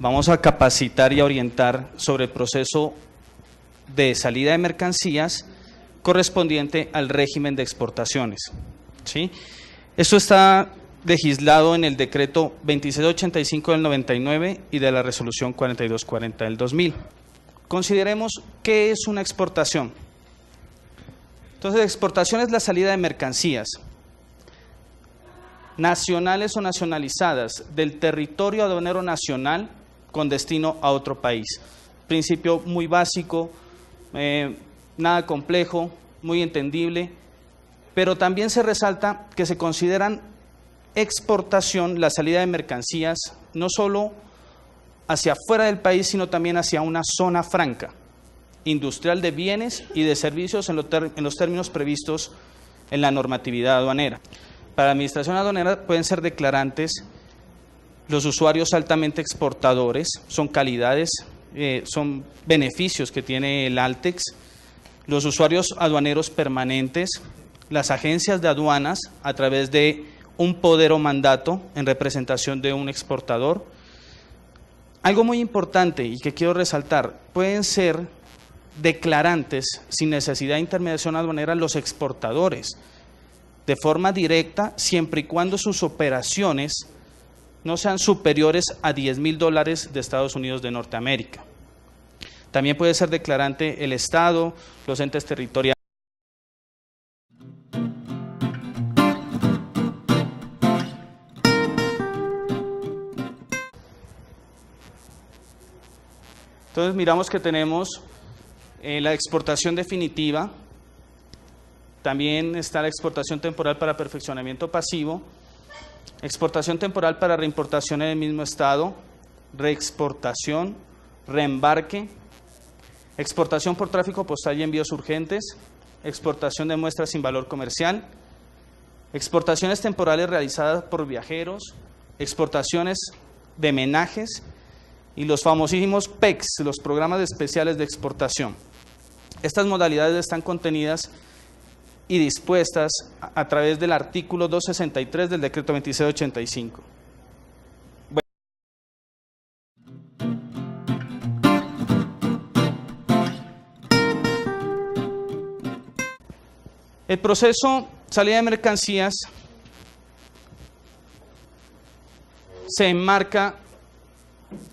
vamos a capacitar y a orientar sobre el proceso de salida de mercancías correspondiente al régimen de exportaciones, ¿sí? Esto está legislado en el decreto 2685 del 99 y de la resolución 4240 del 2000. Consideremos qué es una exportación. Entonces, exportación es la salida de mercancías nacionales o nacionalizadas del territorio aduanero nacional con destino a otro país. Principio muy básico, nada complejo, muy entendible, pero también se resalta que se consideran exportación la salida de mercancías no solo hacia afuera del país, sino también hacia una zona franca, industrial de bienes y de servicios en los términos previstos en la normatividad aduanera. Para la administración aduanera pueden ser declarantes los usuarios altamente exportadores, son calidades, son beneficios que tiene el Altex, los usuarios aduaneros permanentes, las agencias de aduanas a través de un poder o mandato en representación de un exportador. Algo muy importante y que quiero resaltar, pueden ser declarantes sin necesidad de intermediación aduanera los exportadores, de forma directa, siempre y cuando sus operaciones no sean superiores a $10.000 de Estados Unidos de Norteamérica. También puede ser declarante el Estado, los entes territoriales. Entonces miramos que tenemos la exportación definitiva. También está la exportación temporal para perfeccionamiento pasivo, exportación temporal para reimportación en el mismo estado, reexportación, reembarque, exportación por tráfico postal y envíos urgentes, exportación de muestras sin valor comercial, exportaciones temporales realizadas por viajeros, exportaciones de menajes y los famosísimos PECs, los programas especiales de exportación. Estas modalidades están contenidas y dispuestas a través del artículo 263 del decreto 2685. El proceso salida de mercancías se enmarca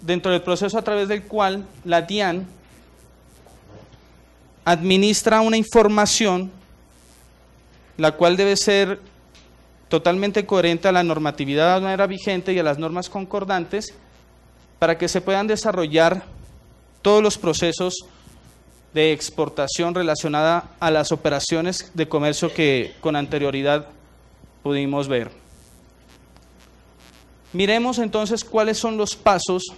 dentro del proceso a través del cual la DIAN administra una información la cual debe ser totalmente coherente a la normatividad aduanera vigente y a las normas concordantes para que se puedan desarrollar todos los procesos de exportación relacionada a las operaciones de comercio que con anterioridad pudimos ver. Miremos entonces cuáles son los pasos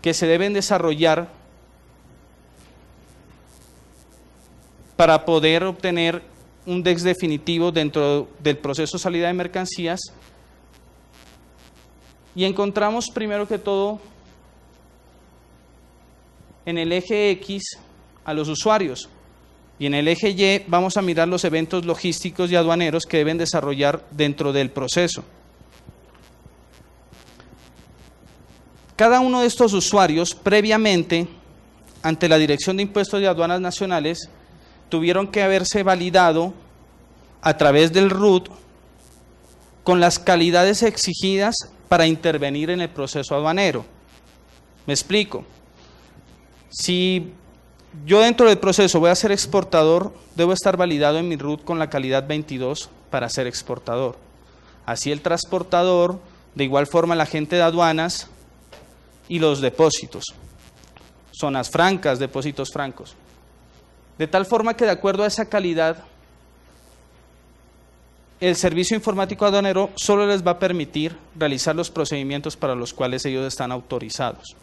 que se deben desarrollar para poder obtener un DEX definitivo dentro del proceso de salida de mercancías, y encontramos primero que todo en el eje X a los usuarios y en el eje Y vamos a mirar los eventos logísticos y aduaneros que deben desarrollar dentro del proceso. Cada uno de estos usuarios previamente ante la Dirección de Impuestos y Aduanas Nacionales tuvieron que haberse validado a través del RUT con las calidades exigidas para intervenir en el proceso aduanero. Me explico. Si yo dentro del proceso voy a ser exportador, debo estar validado en mi RUT con la calidad 22 para ser exportador. Así el transportador, de igual forma el agente de aduanas y los depósitos, zonas francas, depósitos francos. De tal forma que de acuerdo a esa calidad, el servicio informático aduanero solo les va a permitir realizar los procedimientos para los cuales ellos están autorizados.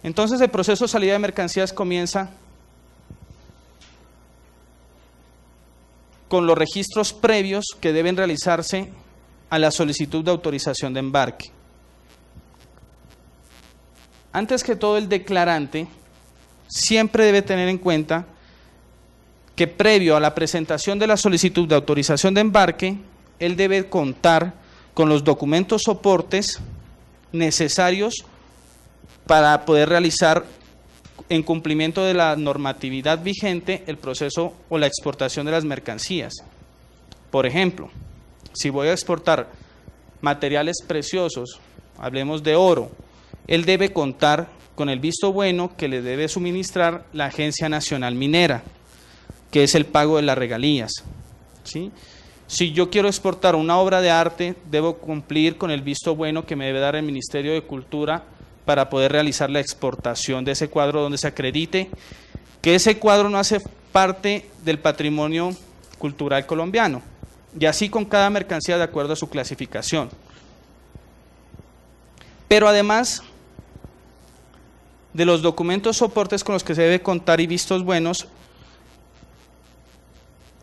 Entonces el proceso de salida de mercancías comienza con los registros previos que deben realizarse a la solicitud de autorización de embarque. Antes que todo, el declarante siempre debe tener en cuenta que previo a la presentación de la solicitud de autorización de embarque, él debe contar con los documentos soportes necesarios para poder realizar, en cumplimiento de la normatividad vigente, el proceso o la exportación de las mercancías. Por ejemplo, si voy a exportar materiales preciosos, hablemos de oro, él debe contar con el visto bueno que le debe suministrar la Agencia Nacional Minera, que es el pago de las regalías, ¿sí? Si yo quiero exportar una obra de arte, debo cumplir con el visto bueno que me debe dar el Ministerio de Cultura para poder realizar la exportación de ese cuadro, donde se acredite que ese cuadro no hace parte del patrimonio cultural colombiano, y así con cada mercancía de acuerdo a su clasificación. Pero además de los documentos soportes con los que se debe contar y vistos buenos,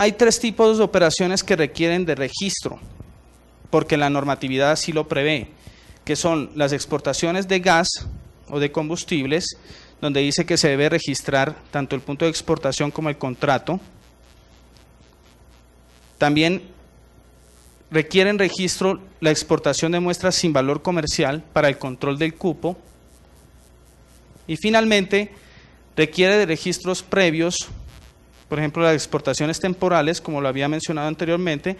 hay 3 tipos de operaciones que requieren de registro, porque la normatividad así lo prevé, que son las exportaciones de gas o de combustibles, donde dice que se debe registrar tanto el punto de exportación como el contrato. También requieren registro la exportación de muestras sin valor comercial para el control del cupo. Y finalmente, requiere de registros previos, por ejemplo, las exportaciones temporales, como lo había mencionado anteriormente,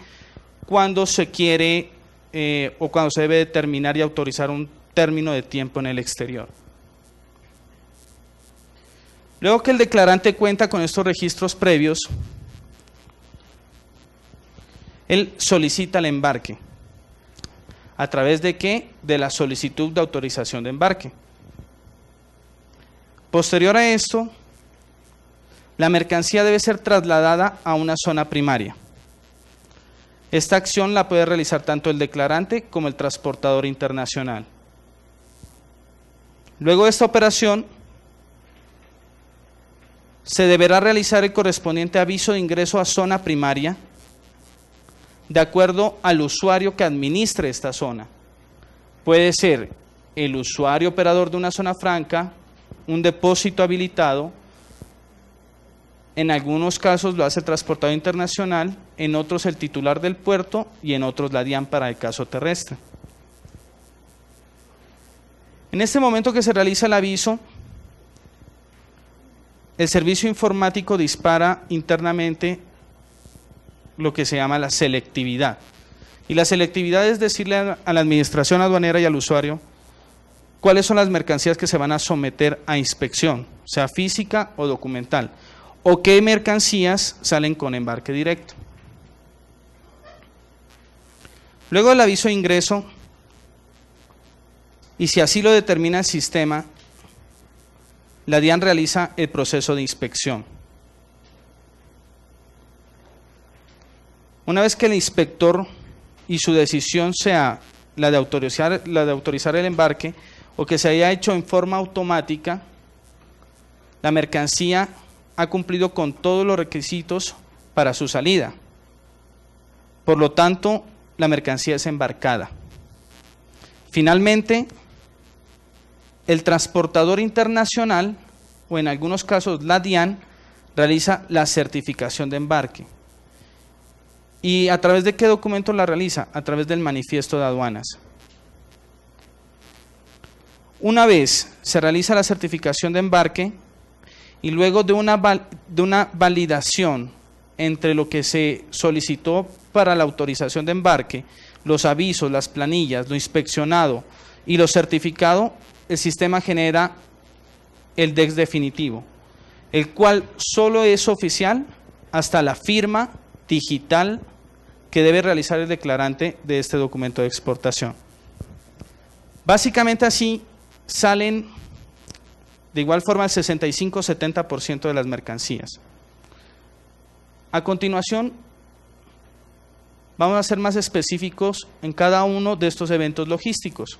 cuando se quiere o cuando se debe determinar y autorizar un término de tiempo en el exterior. Luego que el declarante cuenta con estos registros previos, él solicita el embarque. ¿A través de qué? De la solicitud de autorización de embarque. Posterior a esto, la mercancía debe ser trasladada a una zona primaria. Esta acción la puede realizar tanto el declarante como el transportador internacional. Luego de esta operación, se deberá realizar el correspondiente aviso de ingreso a zona primaria, de acuerdo al usuario que administre esta zona. Puede ser el usuario operador de una zona franca, un depósito habilitado, en algunos casos lo hace el transportador internacional, en otros el titular del puerto y en otros la DIAN para el caso terrestre. En este momento que se realiza el aviso, el servicio informático dispara internamente lo que se llama la selectividad. Y la selectividad es decirle a la administración aduanera y al usuario cuáles son las mercancías que se van a someter a inspección, sea física o documental, o qué mercancías salen con embarque directo. Luego del aviso de ingreso, y si así lo determina el sistema, la DIAN realiza el proceso de inspección. Una vez que el inspector y su decisión sea la de autorizar el embarque, o que se haya hecho en forma automática, la mercancía ha cumplido con todos los requisitos para su salida. Por lo tanto, la mercancía es embarcada. Finalmente, el transportador internacional, o en algunos casos la DIAN, realiza la certificación de embarque. ¿Y a través de qué documento la realiza? A través del manifiesto de aduanas. Una vez se realiza la certificación de embarque y luego de una validación entre lo que se solicitó para la autorización de embarque, los avisos, las planillas, lo inspeccionado y lo certificado, el sistema genera el DEX definitivo, el cual solo es oficial hasta la firma digital que debe realizar el declarante de este documento de exportación. Básicamente así salen de igual forma el 65-70% de las mercancías. A continuación, vamos a ser más específicos en cada uno de estos eventos logísticos.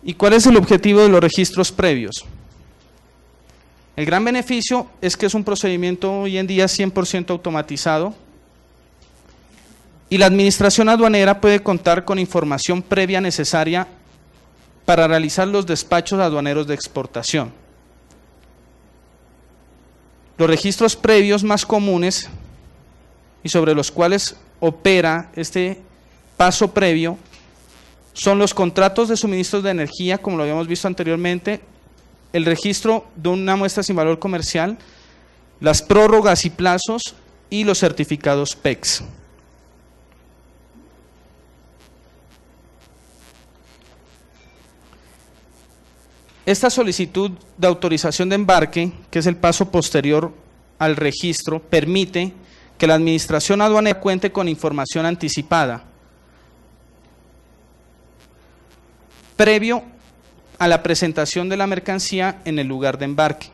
¿Y cuál es el objetivo de los registros previos? El gran beneficio es que es un procedimiento hoy en día 100% automatizado y la administración aduanera puede contar con información previa necesaria para realizar los despachos aduaneros de exportación. Los registros previos más comunes y sobre los cuales opera este paso previo son los contratos de suministros de energía, como lo habíamos visto anteriormente, el registro de una muestra sin valor comercial, las prórrogas y plazos y los certificados PEX. Esta solicitud de autorización de embarque, que es el paso posterior al registro, permite que la Administración Aduanera cuente con información anticipada previo a la presentación de la mercancía en el lugar de embarque.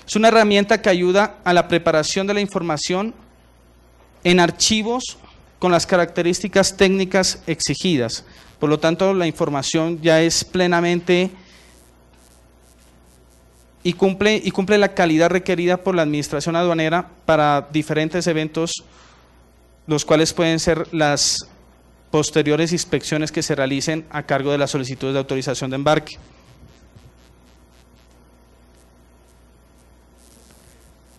Es una herramienta que ayuda a la preparación de la información en archivos con las características técnicas exigidas. Por lo tanto, la información ya es plenamente y cumple la calidad requerida por la Administración Aduanera para diferentes eventos, los cuales pueden ser las posteriores inspecciones que se realicen a cargo de las solicitudes de autorización de embarque.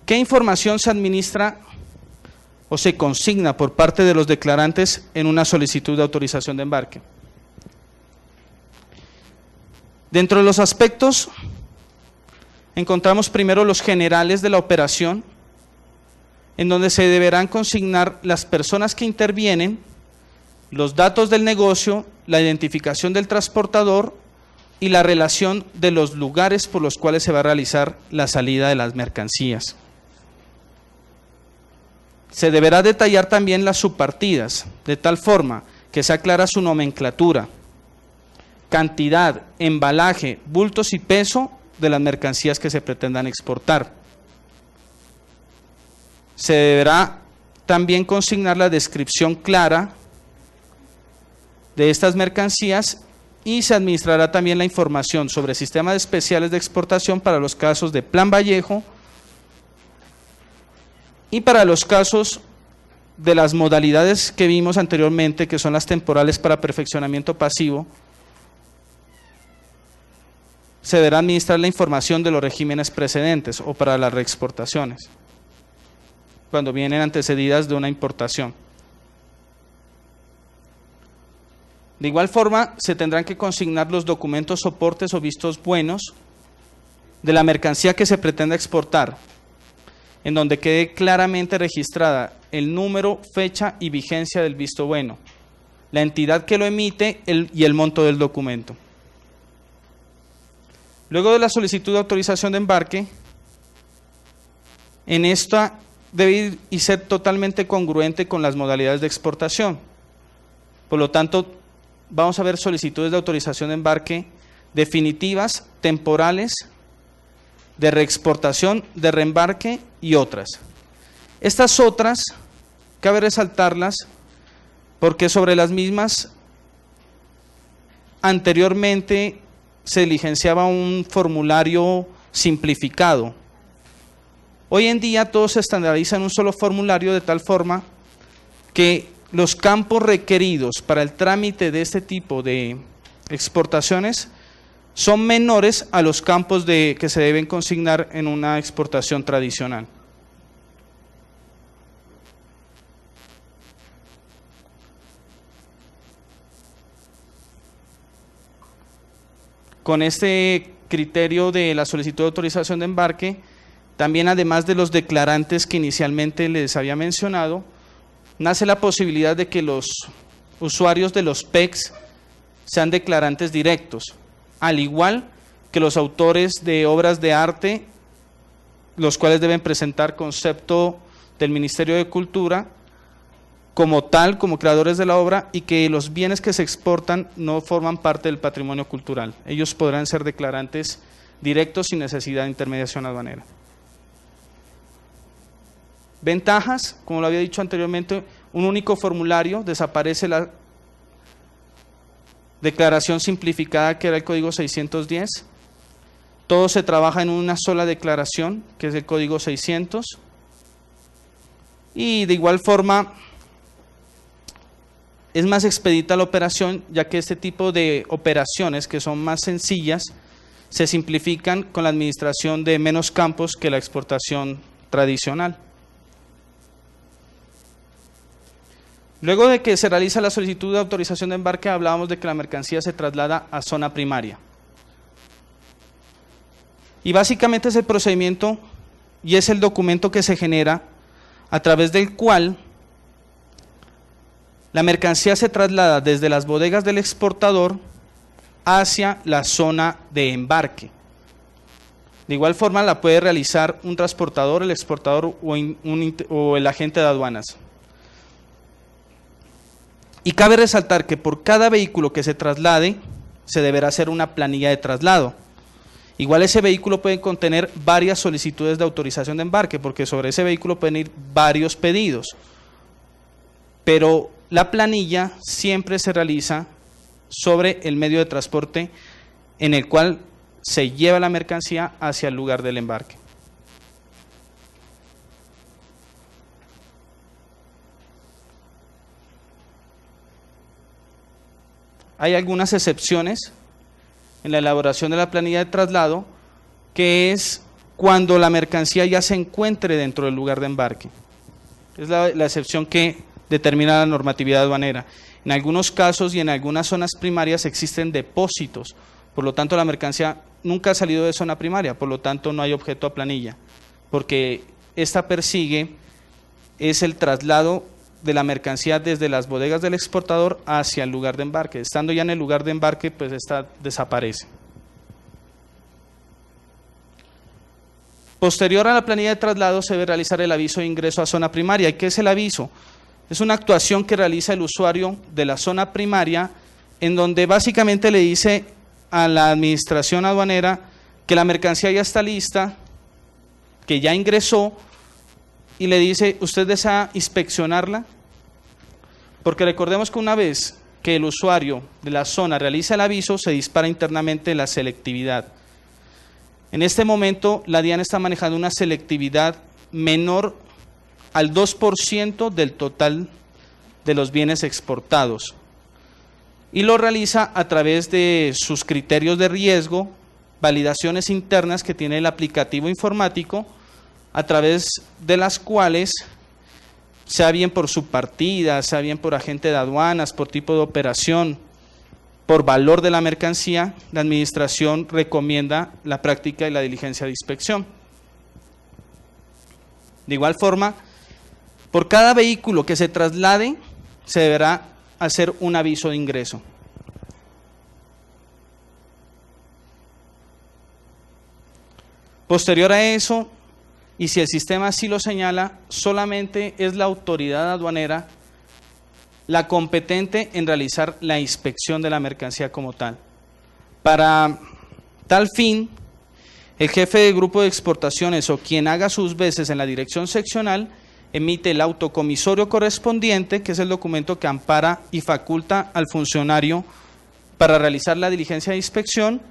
¿Qué información se administra o se consigna por parte de los declarantes en una solicitud de autorización de embarque? Dentro de los aspectos encontramos primero los generales de la operación, en donde se deberán consignar las personas que intervienen, los datos del negocio, la identificación del transportador y la relación de los lugares por los cuales se va a realizar la salida de las mercancías. Se deberá detallar también las subpartidas, de tal forma que sea clara su nomenclatura, cantidad, embalaje, bultos y peso de las mercancías que se pretendan exportar. Se deberá también consignar la descripción clara de estas mercancías y se administrará también la información sobre sistemas especiales de exportación para los casos de Plan Vallejo y para los casos de las modalidades que vimos anteriormente, que son las temporales para perfeccionamiento pasivo. Se deberá administrar la información de los regímenes precedentes o para las reexportaciones, cuando vienen antecedidas de una importación. De igual forma, se tendrán que consignar los documentos, soportes o vistos buenos de la mercancía que se pretende exportar, en donde quede claramente registrada el número, fecha y vigencia del visto bueno, la entidad que lo emite y el monto del documento. Luego de la solicitud de autorización de embarque, en esta debe ir y ser totalmente congruente con las modalidades de exportación. Por lo tanto, vamos a ver solicitudes de autorización de embarque definitivas, temporales, de reexportación, de reembarque y otras. Estas otras, cabe resaltarlas porque sobre las mismas anteriormente se diligenciaba un formulario simplificado. Hoy en día todo se estandariza en un solo formulario, de tal forma que los campos requeridos para el trámite de este tipo de exportaciones son menores a los campos que se deben consignar en una exportación tradicional. Con este criterio de la solicitud de autorización de embarque, también además de los declarantes que inicialmente les había mencionado, nace la posibilidad de que los usuarios de los PEX sean declarantes directos, al igual que los autores de obras de arte, los cuales deben presentar concepto del Ministerio de Cultura como tal, como creadores de la obra, y que los bienes que se exportan no forman parte del patrimonio cultural. Ellos podrán ser declarantes directos sin necesidad de intermediación aduanera. Ventajas, como lo había dicho anteriormente, un único formulario, desaparece la declaración simplificada que era el código 610, todo se trabaja en una sola declaración, que es el código 600, y de igual forma es más expedita la operación, ya que este tipo de operaciones, que son más sencillas, se simplifican con la administración de menos campos que la exportación tradicional. Luego de que se realiza la solicitud de autorización de embarque, hablábamos de que la mercancía se traslada a zona primaria. Y básicamente es el procedimiento y es el documento que se genera a través del cual la mercancía se traslada desde las bodegas del exportador hacia la zona de embarque. De igual forma la puede realizar un transportador, el exportador o el agente de aduanas. Y cabe resaltar que por cada vehículo que se traslade, se deberá hacer una planilla de traslado. Igual ese vehículo puede contener varias solicitudes de autorización de embarque, porque sobre ese vehículo pueden ir varios pedidos. Pero la planilla siempre se realiza sobre el medio de transporte en el cual se lleva la mercancía hacia el lugar del embarque. Hay algunas excepciones en la elaboración de la planilla de traslado, que es cuando la mercancía ya se encuentre dentro del lugar de embarque. Es la excepción que determina la normatividad aduanera. En algunos casos y en algunas zonas primarias existen depósitos, por lo tanto la mercancía nunca ha salido de zona primaria, por lo tanto no hay objeto a planilla, porque esta persigue es el traslado de la mercancía desde las bodegas del exportador hacia el lugar de embarque. Estando ya en el lugar de embarque, pues esta desaparece. Posterior a la planilla de traslado se debe realizar el aviso de ingreso a zona primaria. ¿Y qué es el aviso? Es una actuación que realiza el usuario de la zona primaria, en donde básicamente le dice a la administración aduanera que la mercancía ya está lista, que ya ingresó, y le dice, ¿usted desea inspeccionarla? Porque recordemos que una vez que el usuario de la zona realiza el aviso, se dispara internamente la selectividad. En este momento, la DIAN está manejando una selectividad menor al 2% del total de los bienes exportados. Y lo realiza a través de sus criterios de riesgo, validaciones internas que tiene el aplicativo informático, a través de las cuales, sea bien por subpartida, sea bien por agente de aduanas, por tipo de operación, por valor de la mercancía, la administración recomienda la práctica y la diligencia de inspección. De igual forma, por cada vehículo que se traslade, se deberá hacer un aviso de ingreso. Posterior a eso, y si el sistema así lo señala, solamente es la autoridad aduanera la competente en realizar la inspección de la mercancía como tal. Para tal fin, el jefe de grupo de exportaciones o quien haga sus veces en la dirección seccional emite el autocomisorio correspondiente, que es el documento que ampara y faculta al funcionario para realizar la diligencia de inspección.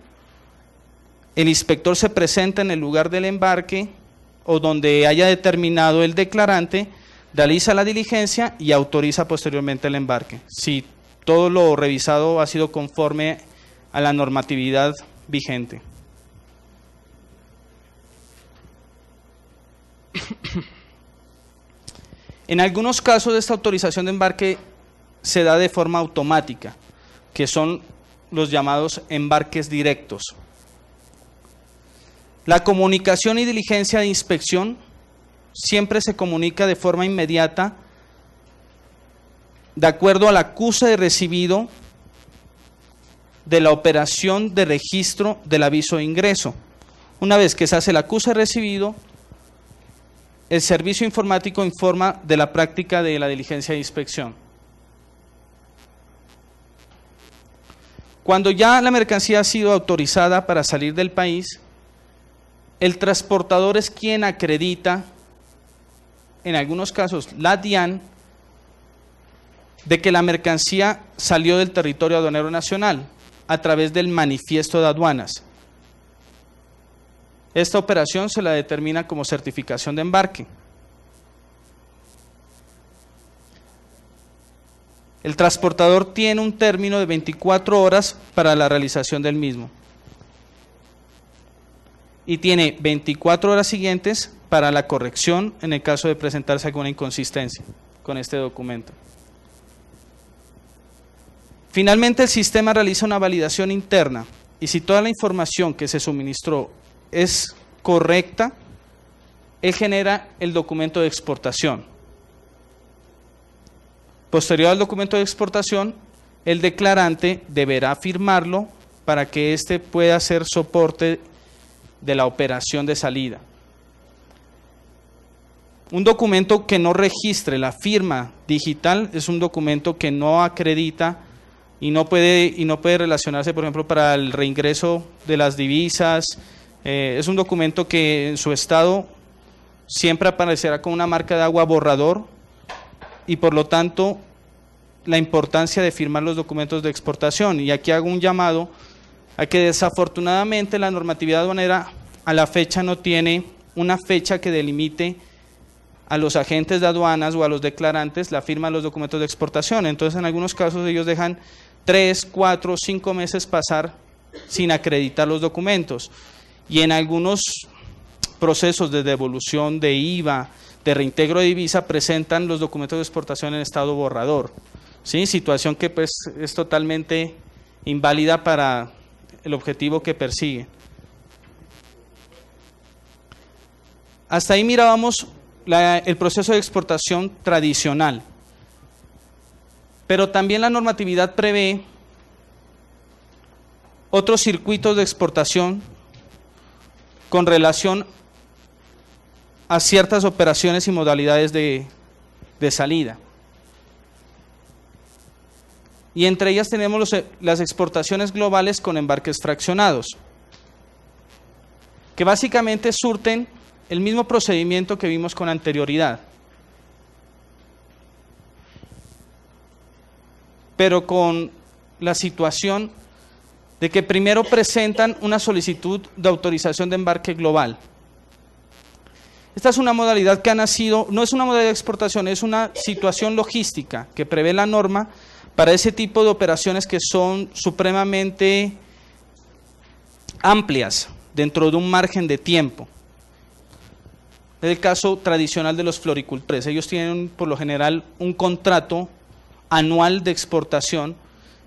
El inspector se presenta en el lugar del embarque o donde haya determinado el declarante, realiza la diligencia y autoriza posteriormente el embarque, si todo lo revisado ha sido conforme a la normatividad vigente. En algunos casos esta autorización de embarque se da de forma automática, que son los llamados embarques directos. La comunicación y diligencia de inspección siempre se comunica de forma inmediata de acuerdo al acuse de recibido de la operación de registro del aviso de ingreso. Una vez que se hace el acuse de recibido, el servicio informático informa de la práctica de la diligencia de inspección. Cuando ya la mercancía ha sido autorizada para salir del país, el transportador es quien acredita, en algunos casos la DIAN, de que la mercancía salió del territorio aduanero nacional a través del manifiesto de aduanas. Esta operación se la determina como certificación de embarque. El transportador tiene un término de 24 horas para la realización del mismo. Y tiene 24 horas siguientes para la corrección en el caso de presentarse alguna inconsistencia con este documento. Finalmente, el sistema realiza una validación interna y si toda la información que se suministró es correcta, él genera el documento de exportación. Posterior al documento de exportación, el declarante deberá firmarlo para que éste pueda hacer soporte de la operación de salida. Un documento que no registre la firma digital es un documento que no acredita y no puede relacionarse, por ejemplo, para el reingreso de las divisas. Es un documento que en su estado siempre aparecerá con una marca de agua borrador y por lo tanto la importancia de firmar los documentos de exportación. Y aquí hago un llamado a que desafortunadamente la normatividad aduanera a la fecha no tiene una fecha que delimite a los agentes de aduanas o a los declarantes la firma de los documentos de exportación. Entonces en algunos casos ellos dejan 3, 4, 5 meses pasar sin acreditar los documentos y en algunos procesos de devolución de IVA, de reintegro de divisa, presentan los documentos de exportación en estado borrador, ¿sí? Situación que pues es totalmente inválida para el objetivo que persigue. Hasta ahí mirábamos el proceso de exportación tradicional, pero también la normatividad prevé otros circuitos de exportación con relación a ciertas operaciones y modalidades de salida. Y entre ellas tenemos las exportaciones globales con embarques fraccionados, que básicamente surten el mismo procedimiento que vimos con anterioridad, pero con la situación de que primero presentan una solicitud de autorización de embarque global. Esta es una modalidad que ha nacido, no es una modalidad de exportación, es una situación logística que prevé la norma para ese tipo de operaciones que son supremamente amplias dentro de un margen de tiempo. Es el caso tradicional de los floricultores. Ellos tienen por lo general un contrato anual de exportación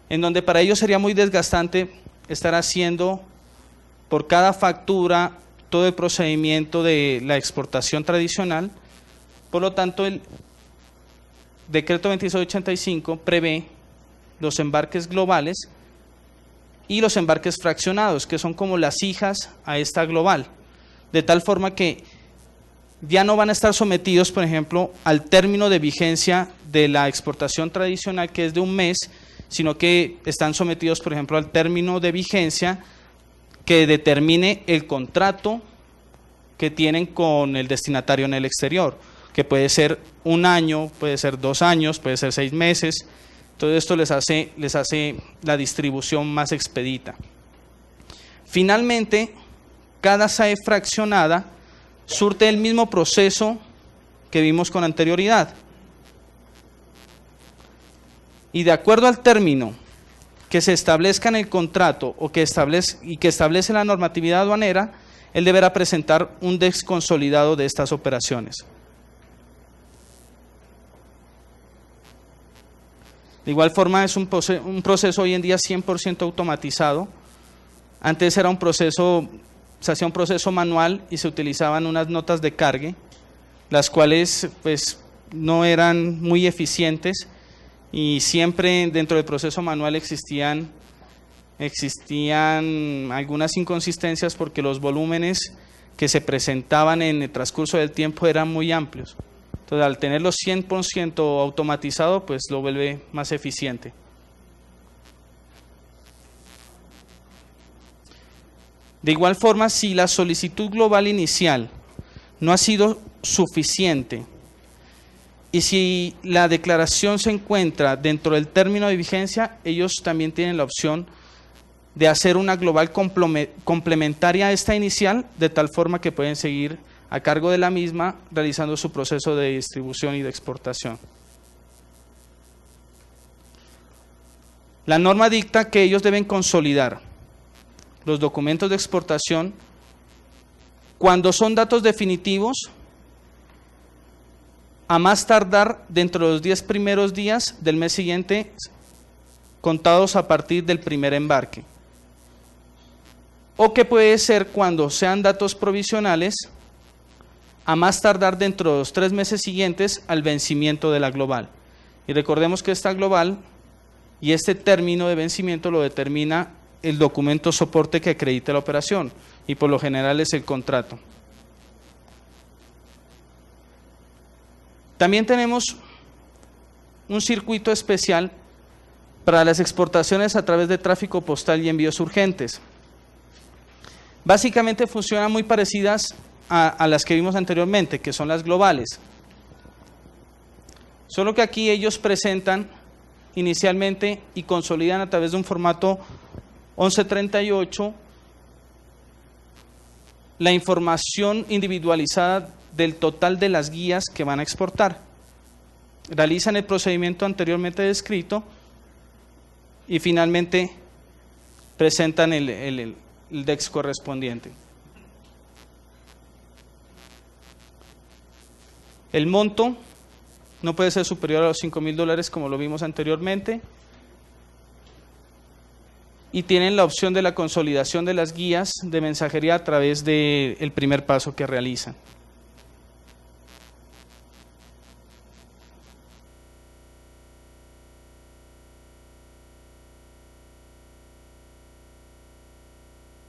en donde para ellos sería muy desgastante estar haciendo por cada factura todo el procedimiento de la exportación tradicional. Por lo tanto, el decreto 2685 prevé los embarques globales y los embarques fraccionados, que son como las hijas a esta global, de tal forma que ya no van a estar sometidos, por ejemplo, al término de vigencia de la exportación tradicional, que es de un mes, sino que están sometidos, por ejemplo, al término de vigencia que determine el contrato que tienen con el destinatario en el exterior, que puede ser 1 año, puede ser 2 años, puede ser 6 meses. Todo esto les hace la distribución más expedita. Finalmente, cada SAE fraccionada surte el mismo proceso que vimos con anterioridad. Y de acuerdo al término que se establezca en el contrato o que establece la normatividad aduanera, él deberá presentar un desconsolidado de estas operaciones. De igual forma es un proceso hoy en día 100% automatizado. Antes era se hacía un proceso manual y se utilizaban unas notas de cargue, las cuales pues no eran muy eficientes y siempre dentro del proceso manual existían algunas inconsistencias porque los volúmenes que se presentaban en el transcurso del tiempo eran muy amplios. Entonces, al tenerlo 100% automatizado, pues lo vuelve más eficiente. De igual forma, si la solicitud global inicial no ha sido suficiente y si la declaración se encuentra dentro del término de vigencia, ellos también tienen la opción de hacer una global complementaria a esta inicial, de tal forma que pueden seguir a cargo de la misma realizando su proceso de distribución y de exportación. La norma dicta que ellos deben consolidar los documentos de exportación Cuando son datos definitivos, a más tardar dentro de los 10 primeros días del mes siguiente, contados a partir del primer embarque. O que puede ser cuando sean datos provisionales, a más tardar dentro de los 3 meses siguientes al vencimiento de la global. Y recordemos que esta global y este término de vencimiento lo determina el documento soporte que acredita la operación, y por lo general es el contrato. También tenemos un circuito especial para las exportaciones a través de tráfico postal y envíos urgentes. Básicamente funcionan muy parecidas a las que vimos anteriormente, que son las globales. Solo que aquí ellos presentan inicialmente y consolidan a través de un formato 1138 la información individualizada del total de las guías que van a exportar. Realizan el procedimiento anteriormente descrito y finalmente presentan el DEX correspondiente. El monto no puede ser superior a los $5.000 como lo vimos anteriormente, y tienen la opción de la consolidación de las guías de mensajería a través del primer paso que realizan.